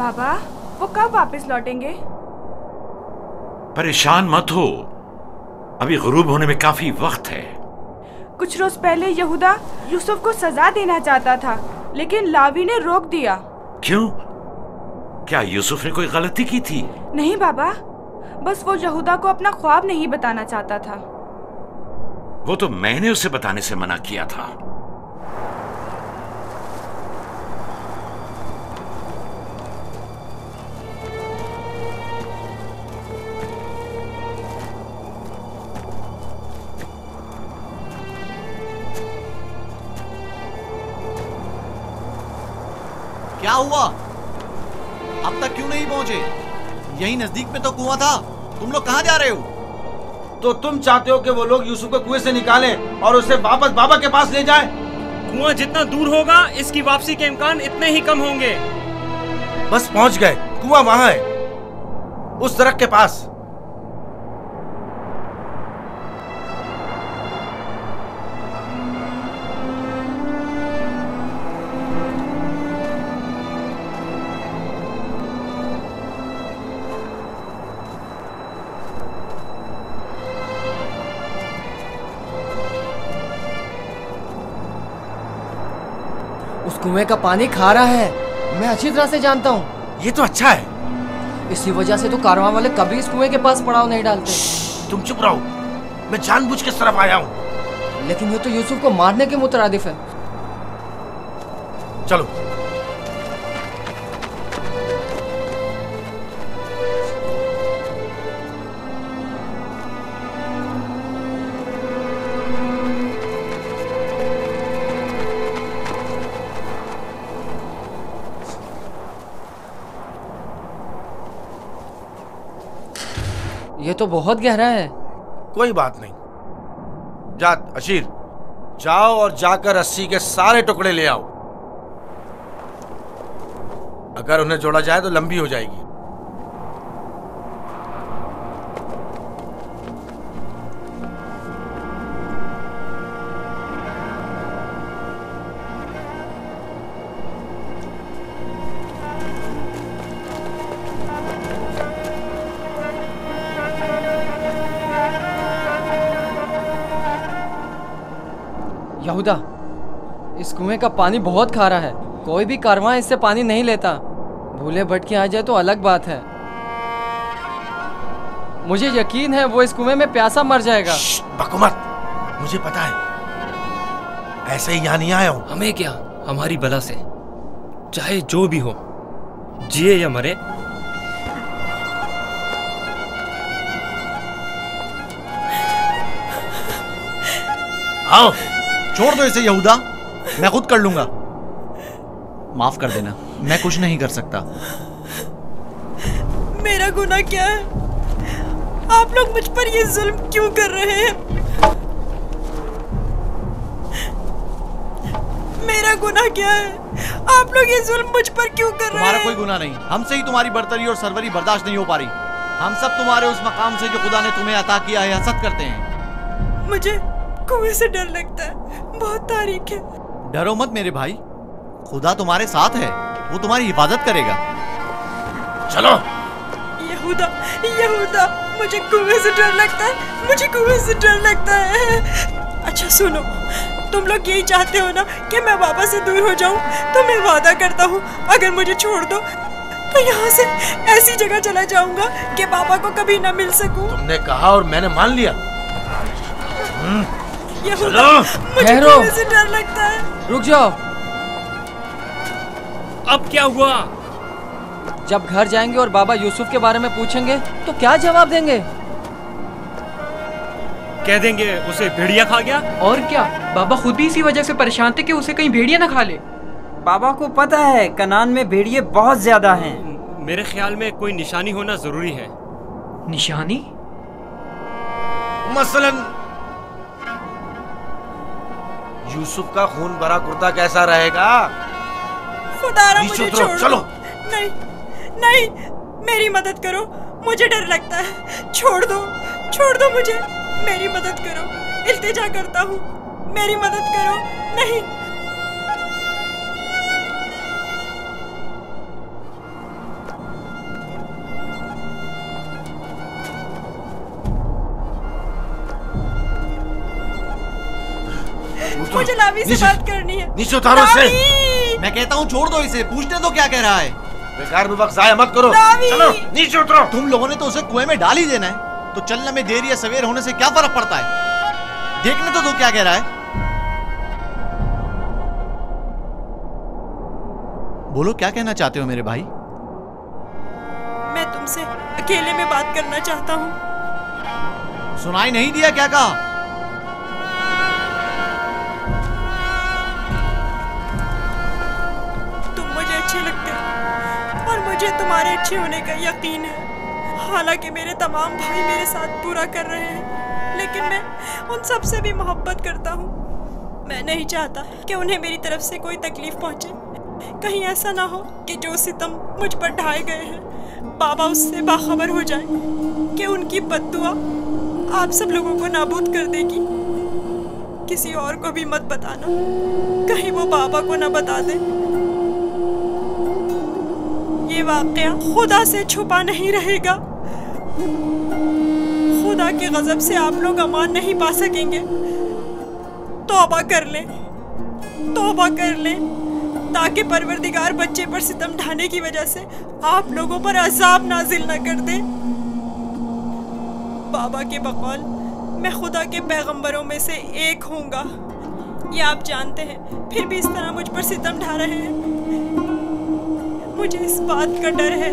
बाबा, वो कब वापस लौटेंगे? परेशान मत हो, अभी गुरूब होने में काफी वक्त है। कुछ रोज पहले यहूदा यूसुफ को सजा देना चाहता था, लेकिन लावी ने रोक दिया। क्यों? क्या यूसुफ ने कोई गलती की थी? नहीं बाबा, बस वो यहूदा को अपना ख्वाब नहीं बताना चाहता था। वो तो मैंने उसे बताने से मना किया था। क्या हुआ? अब तक क्यों नहीं पहुंचे? यही नजदीक में तो कुआं था। तुम लोग कहाँ जा रहे हो? तो तुम चाहते हो कि वो लोग यूसुफ को कुएं से निकालें और उसे वापस बाबा के पास ले जाएं? कुआं जितना दूर होगा, इसकी वापसी के इम्कान इतने ही कम होंगे। बस पहुंच गए। कुआं वहां है, उस सड़क के पास। उस कुएं का पानी खारा है, मैं अच्छी तरह से जानता हूँ। ये तो अच्छा है। इसी वजह से तो कारवां वाले कभी इस कुएं के पास पड़ाव नहीं डालते। तुम चुप रहो, मैं जानबूझ के इस तरफ आया हूँ। लेकिन ये तो यूसुफ को मारने के मुतरादिफ है। चलो। ये तो बहुत गहरा है। कोई बात नहीं। जा अशीर, जाओ और जाकर रस्सी के सारे टुकड़े ले आओ। अगर उन्हें जोड़ा जाए तो लंबी हो जाएगी। यहूदा, इस कुएं का पानी बहुत खारा है। कोई भी कारवां इससे पानी नहीं लेता। भूले भटके आ जाए तो अलग बात है। मुझे यकीन है वो इस कुएं में प्यासा मर जाएगा। बको मत, मुझे पता है। ऐसे ही यहाँ नहीं आया हूँ। हमें क्या, हमारी बला से चाहे जो भी हो, जिए या मरे, आओ छोड़ दो इसे यहूदा, मैं खुद कर लूंगा। माफ कर देना, मैं कुछ नहीं कर सकता। मेरा गुनाह क्या है? आप लोग मुझ पर ये जुल्म क्यों कर रहे हैं? मेरा गुनाह क्या है? आप लोग ये जुल्म मुझ पर क्यों कर रहे हैं? तुम्हारा कोई गुनाह नहीं। हमसे ही तुम्हारी बर्तरी और सरवरी बर्दाश्त नहीं हो पा रही। हम सब तुम्हारे उस मकाम से जो खुदा ने तुम्हें अता किया है हसद करते हैं। मुझे कुएं से डर लगता है, बहुत तारीख है। डरो मत मेरे भाई, खुदा तुम्हारे साथ है, वो तुम्हारी हिफाजत करेगा। चलो। यहूदा, यहूदा, मुझे कुएं से डर लगता है, मुझे कुएं से डर लगता है। अच्छा सुनो, तुम लोग यही चाहते हो ना कि मैं बाबा से दूर हो जाऊं? तो मैं वादा करता हूँ, अगर मुझे छोड़ दो तो यहाँ से ऐसी जगह चला जाऊंगा कि बाबा को कभी ना मिल सकूं। तुमने कहा और मैंने मान लिया। यहूदा, मुझे कुएं से डर लगता है। रुक जाओ। अब क्या हुआ? जब घर जाएंगे और बाबा यूसुफ के बारे में पूछेंगे तो क्या जवाब देंगे? कह देंगे उसे भेड़िया खा गया। और क्या, बाबा खुद भी इसी वजह से परेशान थे कि उसे कहीं भेड़िया ना खा ले। बाबा को पता है कनान में भेड़िए बहुत ज्यादा हैं। मेरे ख्याल में कोई निशानी होना जरूरी है। निशानी? मसलन यूसुफ का खून भरा कुर्ता कैसा रहेगा? खुदारा मुझे छोड़ दो। चलो। नहीं नहीं, मेरी मदद करो, मुझे डर लगता है। छोड़ दो मुझे, मेरी मदद करो, इल्तिजा करता हूँ, मेरी मदद करो। नहीं। मुझे लावी से बात करनी है। नीचे उतारो इसे। मैं कहता हूँ छोड़ दो इसे, पूछने दो क्या कह रहा है। बेकार में वक्त जाया मत करो, चलो नीचे उतरो। तुम लोगों ने तो उसे कुएं में डाल ही देना है, तो चलने में देर या सवेर होने से क्या फर्क पड़ता है। देखने तो दो क्या कह रहा है। बोलो क्या कहना चाहते हो मेरे भाई। मैं तुमसे अकेले में बात करना चाहता हूँ। सुनाई नहीं दिया क्या कहा? तुम मुझे अच्छे लगते हो और मुझे तुम्हारे अच्छे होने का यकीन है। हालांकि मेरे तमाम भाई मेरे साथ बुरा कर रहे हैं, लेकिन मैं उन सब से भी मोहब्बत करता हूँ। मैं नहीं चाहता कि उन्हें मेरी तरफ से कोई तकलीफ पहुँचे। कहीं ऐसा ना हो कि जो सितम मुझ पर ढाए गए हैं बाबा उससे बाखबर हो जाए कि उनकी बद्दुआ आप सब लोगों को नाबूद कर देगी। किसी और को भी मत बताना, कहीं वो बाबा को ना बता दे। ये वाकया खुदा से छुपा नहीं रहेगा। खुदा के गजब से आप लोग अमान नहीं पा सकेंगे। तौबा कर लें, तौबा कर लें, ताकि परवरदिगार बच्चे पर सितम ढाने की वजह से आप लोगों पर अजाब नाजिल न कर दे। बाबा के बकौल मैं खुदा के पैगंबरों में से एक हूँगा, ये आप जानते हैं, फिर भी इस तरह मुझ पर सितम ढा रहे हैं। मुझे इस बात का डर है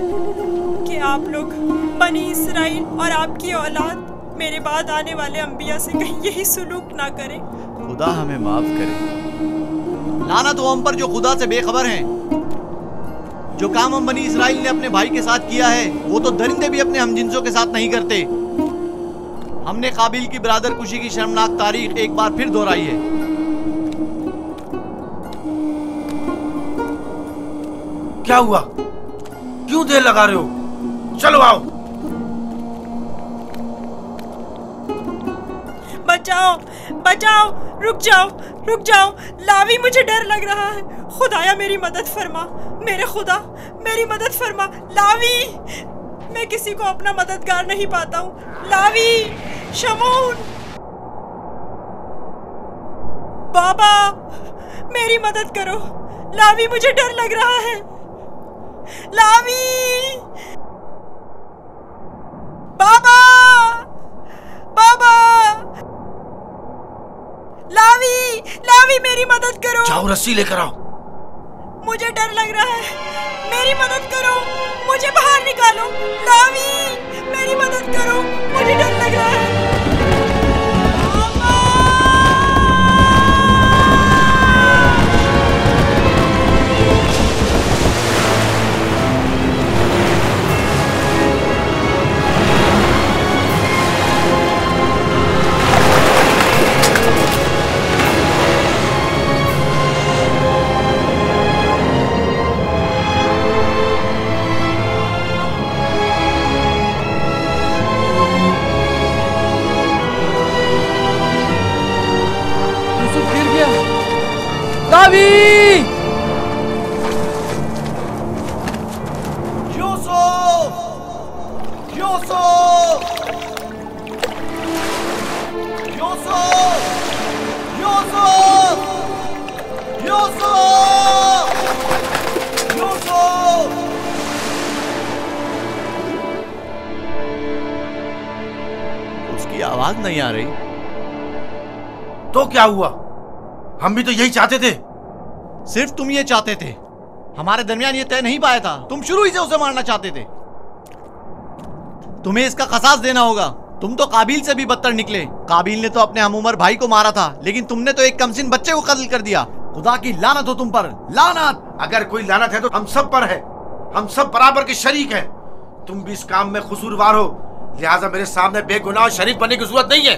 कि आप लोग बनी इसराइल और आपकी औलाद मेरे बाद आने वाले अंबिया से कहीं यही सुलूक ना करें। खुदा हमें माफ करे। लानत हो हम पर जो खुदा से बेखबर हैं। जो काम हम बनी इसराइल ने अपने भाई के साथ किया है वो तो दरिंदे भी अपने हमजिंसों के साथ नहीं करते। हमने काबिल की बरादर कुशी की शर्मनाक तारीख एक बार फिर दोहराई है। क्या हुआ, क्यों देर लगा रहे हो? चलो आओ। बचाओ बचाओ, रुक जाओ रुक जाओ, लावी मुझे डर लग रहा है। खुदाया मेरी मदद फरमा, मेरे खुदा मेरी मदद फरमा। लावी, मैं किसी को अपना मददगार नहीं पाता हूँ। लावी, शमून, बाबा मेरी मदद करो। लावी मुझे डर लग रहा है। लावी, बाबा बाबा, लावी लावी मेरी मदद करो। जाओ रस्सी लेकर आओ। मुझे डर लग रहा है, मेरी मदद करो, मुझे बाहर निकालो। लावी मेरी मदद करो, मुझे डर लग रहा है। लावी, यूसुफ, यूसुफ, यूसुफ, यूसुफ, यूसुफ, यूसुफ। उसकी आवाज नहीं आ रही। तो क्या हुआ? हम भी तो यही चाहते थे। सिर्फ तुम ये चाहते थे, हमारे दरमियान ये तय नहीं पाया था। तुम शुरू ही से उसे मारना चाहते थे। तुम्हें इसका क़सास देना होगा। तुम तो काबिल से भी बदतर निकले। काबिल ने तो अपने हम उम्र भाई को मारा था, लेकिन तुमने तो एक कमसिन बच्चे को कत्ल कर दिया। खुदा की लानत हो तुम पर, लानत। अगर कोई लानत है तो हम सब पर है। हम सब बराबर के शरीक हैं। तुम भी इस काम में कसूरवार हो, लिहाजा मेरे सामने बेगुनाह शरीफ बनने की जरूरत नहीं है।